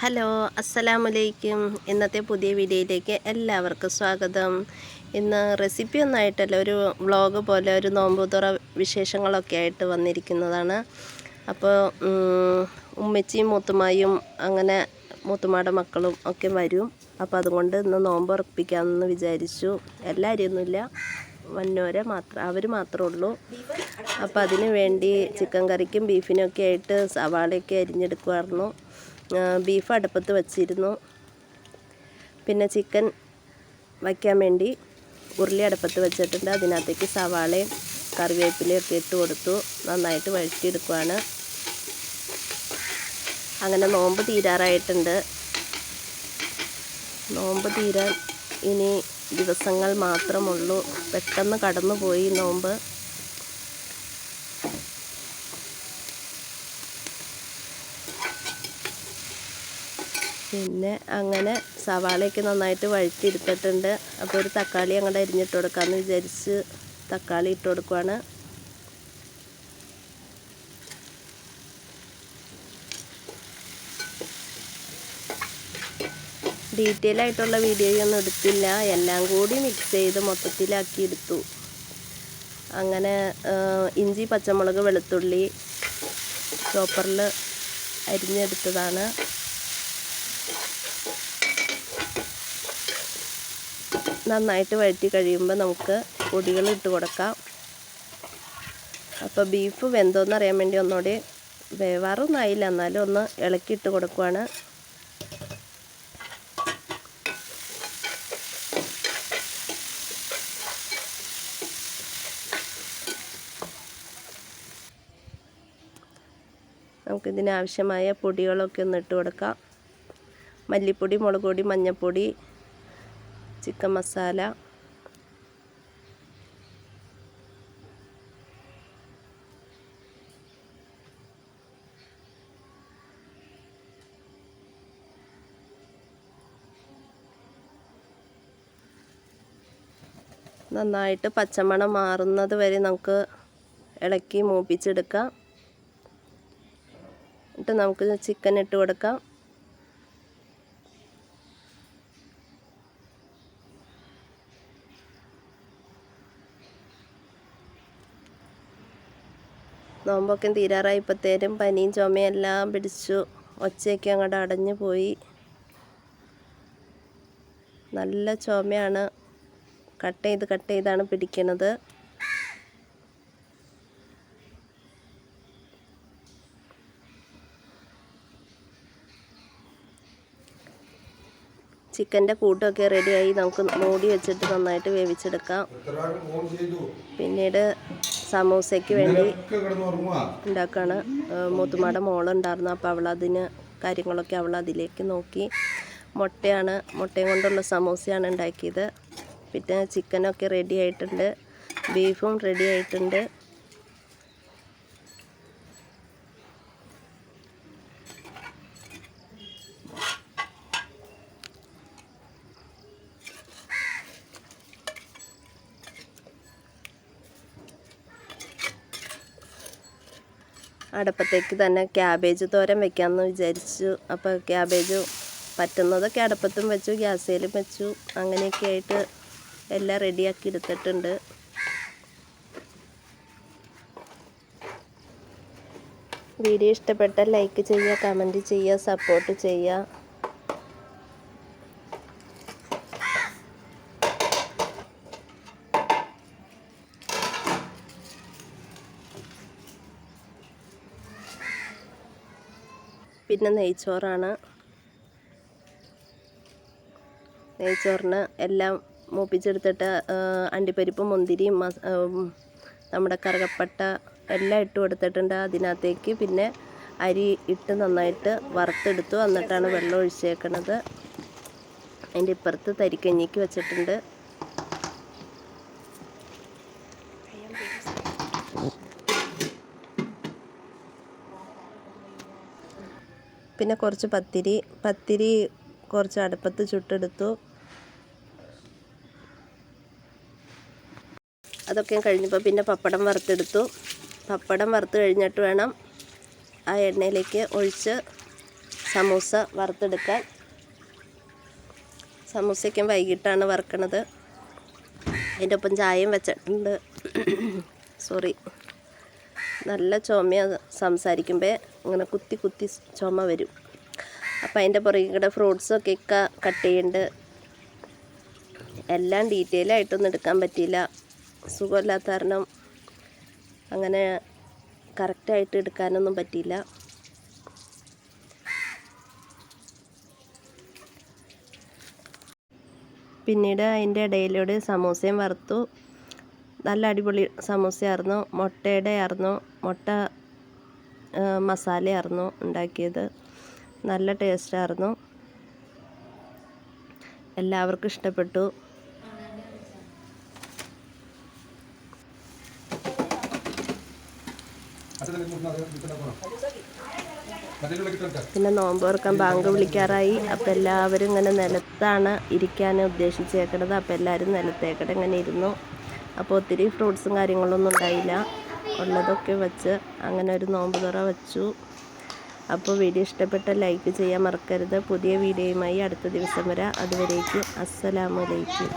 Hello, അസ്സലാമലൈക്കും. ഇന്നത്തെ പുതിയ വീഡിയോയിലേക്ക് എല്ലാവർക്കും സ്വാഗതം. ഇന്ന് റെസിപ്പി ഒന്നായിട്ടല്ല, ഒരു വ്ളോഗ് പോലെ ഒരു നോമ്പ് തുറ വിശേഷങ്ങളൊക്കെ ആയിട്ട് വന്നിരിക്കുന്നതാണ്. അപ്പോൾ ഉമ്മച്ചിയും മൂത്തുമായും അങ്ങനെ മൂത്തുമാടെ മക്കളും ഒക്കെ വരും. അപ്പോൾ അതുകൊണ്ട് ഇന്ന് നോമ്പ് ഉറപ്പിക്കാമെന്ന് വിചാരിച്ചു. എല്ലാവരും ഒന്നുമില്ല, അവർ മാത്രമേ ഉള്ളൂ. അപ്പോൾ അതിന് വേണ്ടി ചിക്കൻ കറിക്കും ബീഫിനൊക്കെ ആയിട്ട് സവാളയൊക്കെ അരിഞ്ഞെടുക്കുമായിരുന്നു. ബീഫ് അടുപ്പത്ത് വച്ചിരുന്നു. പിന്നെ ചിക്കൻ വയ്ക്കാൻ വേണ്ടി ഉരുളി അടുപ്പത്ത് വെച്ചിട്ടുണ്ട്. അതിനകത്തേക്ക് സവാളയും കറിവേപ്പിലയൊക്കെ ഇട്ട് കൊടുത്തു. നന്നായിട്ട് വഴറ്റിയെടുക്കുകയാണ്. അങ്ങനെ നോമ്പ് തീരാറായിട്ടുണ്ട്. നോമ്പ് തീരാൻ ഇനി ദിവസങ്ങൾ മാത്രമുള്ളൂ. പെട്ടെന്ന് കടന്നുപോയി നോമ്പ്. പിന്നെ അങ്ങനെ സവാളയൊക്കെ നന്നായിട്ട് വഴറ്റിയെടുത്തിട്ടുണ്ട്. അപ്പോൾ ഒരു തക്കാളി അങ്ങോട്ട് അരിഞ്ഞിട്ട് കൊടുക്കാമെന്ന് വിചാരിച്ച് തക്കാളി ഇട്ട് കൊടുക്കുവാണ്. ഡീറ്റെയിൽ ആയിട്ടുള്ള വീഡിയോയൊന്നും എടുത്തില്ല, എല്ലാം കൂടി മിക്സ് ചെയ്ത് മൊത്തത്തിലാക്കി എടുത്തു. അങ്ങനെ ഇഞ്ചി, പച്ചമുളക്, വെളുത്തുള്ളി ചോപ്പറിൽ അരിഞ്ഞെടുത്തതാണ്. നന്നായിട്ട് വഴറ്റി കഴിയുമ്പോൾ നമുക്ക് പൊടികൾ ഇട്ട് കൊടുക്കാം. അപ്പോൾ ബീഫ് വെന്തോന്ന് അറിയാൻ വേണ്ടി ഒന്നുകൂടി, വേവാറൊന്നും ആയില്ല, എന്നാലും ഒന്ന് ഇളക്കിയിട്ട് കൊടുക്കുവാണ്. നമുക്കിതിനാവശ്യമായ പൊടികളൊക്കെ ഒന്ന് ഇട്ട് കൊടുക്കാം. മല്ലിപ്പൊടി, മുളക് പൊടി, മഞ്ഞൾപ്പൊടി, ചിക്കൻ മസാല, നന്നായിട്ട് പച്ചമണം മാറുന്നത് വരെ നമുക്ക് ഇളക്കി മൂപ്പിച്ചെടുക്കാം. എന്നിട്ട് നമുക്ക് ചിക്കൻ ഇട്ട് കൊടുക്കാം. നോമ്പൊക്കെ തീരാറായപ്പോഴത്തേനും പനിയും ചുമയും എല്ലാം പിടിച്ചു. ഒച്ചയൊക്കെ അങ്ങോട്ട് അടഞ്ഞു പോയി. നല്ല ചുമയാണ്. കട്ട് ചെയ്താണ് പിടിക്കണത്. ചിക്കൻ്റെ കൂട്ടൊക്കെ റെഡിയായി. നമുക്ക് മൂടി വെച്ചിട്ട് നന്നായിട്ട് വേവിച്ചെടുക്കാം. പിന്നീട് സമൂസയ്ക്ക് വേണ്ടി ഉണ്ടാക്കുകയാണ്. മൂത്തുമാടെ മോളുണ്ടായിരുന്നു, അപ്പോൾ അവളതിന് കാര്യങ്ങളൊക്കെ അതിലേക്ക് നോക്കി. മുട്ടയും കൊണ്ടുള്ള സമൂസയാണ് ഉണ്ടാക്കിയത്. പിന്നെ ചിക്കനൊക്കെ റെഡി ആയിട്ടുണ്ട്, ബീഫും റെഡി ആയിട്ടുണ്ട്. അടുപ്പത്തേക്ക് തന്നെ ക്യാബേജ് തോരൻ വെക്കാമെന്ന് വിചാരിച്ചു. അപ്പോൾ ക്യാബേജ് പറ്റുന്നതൊക്കെ അടുപ്പത്തും വെച്ചു, ഗ്യാസേലും വെച്ചു. അങ്ങനെയൊക്കെ ആയിട്ട് എല്ലാം റെഡിയാക്കി എടുത്തിട്ടുണ്ട്. വീഡിയോ ഇഷ്ടപ്പെട്ടാൽ ലൈക്ക് ചെയ്യുക, കമൻറ്റ് ചെയ്യുക, സപ്പോർട്ട് ചെയ്യുക. പിന്നെ നെയ്ച്ചോറിന് എല്ലാം മൂപ്പിച്ചെടുത്തിട്ട് അണ്ടിപ്പരിപ്പും മുന്തിരിയും നമ്മുടെ കറുകപ്പട്ട എല്ലാം ഇട്ട് കൊടുത്തിട്ടുണ്ട്. അതിനകത്തേക്ക് പിന്നെ അരി ഇട്ട് നന്നായിട്ട് വറുത്തെടുത്തു. എന്നിട്ടാണ് വെള്ളം ഒഴിച്ചേക്കണത്. അതിൻ്റെ ഇപ്പുറത്ത് തരിക്കഞ്ഞിക്ക് വെച്ചിട്ടുണ്ട്. പിന്നെ കുറച്ച് പത്തിരി കുറച്ച് അടുപ്പത്ത് ചുട്ടെടുത്തു. അതൊക്കെ കഴിഞ്ഞപ്പോൾ പിന്നെ പപ്പടം വറുത്തെടുത്തു. പപ്പടം വറുത്ത് കഴിഞ്ഞിട്ട് വേണം ആ എണ്ണയിലേക്ക് ഒഴിച്ച് സമൂസ വറുത്തെടുക്കാൻ. സമൂസയ്ക്കും വൈകിട്ടാണ് വറുക്കണത്. അതിൻ്റെ ഒപ്പം ചായയും വെച്ചിട്ടുണ്ട്. സോറി, നല്ല ചുമയാണ്, സംസാരിക്കുമ്പോൾ ഇങ്ങനെ കുത്തി കുത്തി ചുമ വരും. അപ്പം അതിൻ്റെ പുറകിടെ ഫ്രൂട്ട്സൊക്കെ കട്ട് ചെയ്യുന്നുണ്ട്. എല്ലാം ഡീറ്റെയിൽ ആയിട്ടൊന്നും എടുക്കാൻ പറ്റിയില്ല, സുഖമില്ലാത്ത കാരണം അങ്ങനെ കറക്റ്റായിട്ട് എടുക്കാനൊന്നും പറ്റിയില്ല. പിന്നീട് അതിൻ്റെ ഇടയിലൂടെ സമൂസയും വറുത്തു. നല്ല അടിപൊളി സമൂസയായിരുന്നു. മുട്ടയുടെ ആയിരുന്നു, മുട്ട മസാലയായിരുന്നു ഉണ്ടാക്കിയത്. നല്ല ടേസ്റ്റായിരുന്നു, എല്ലാവർക്കും ഇഷ്ടപ്പെട്ടു. പിന്നെ നോമ്പ് തുറക്കാൻ ബാങ്ക് വിളിക്കാറായി. അപ്പോൾ എല്ലാവരും ഇങ്ങനെ നിലത്താണ് ഇരിക്കാൻ ഉദ്ദേശിച്ചേക്കണത്. അപ്പോൾ എല്ലാവരും നിലത്തേക്കടെ ഇങ്ങനെ ഇരുന്നു. അപ്പോൾ ഒത്തിരി ഫ്രൂട്ട്സും കാര്യങ്ങളൊന്നും ഉണ്ടായില്ല, ഉള്ളതൊക്കെ വെച്ച് അങ്ങനെ ഒരു നോമ്പ് തുറ വെച്ചു. അപ്പോൾ വീഡിയോ ഇഷ്ടപ്പെട്ട ലൈക്ക് ചെയ്യാൻ മറക്കരുത്. പുതിയ വീഡിയോയുമായി അടുത്ത ദിവസം വരാം. അതുവരേക്കും അസ്സലാമു അലൈക്കും.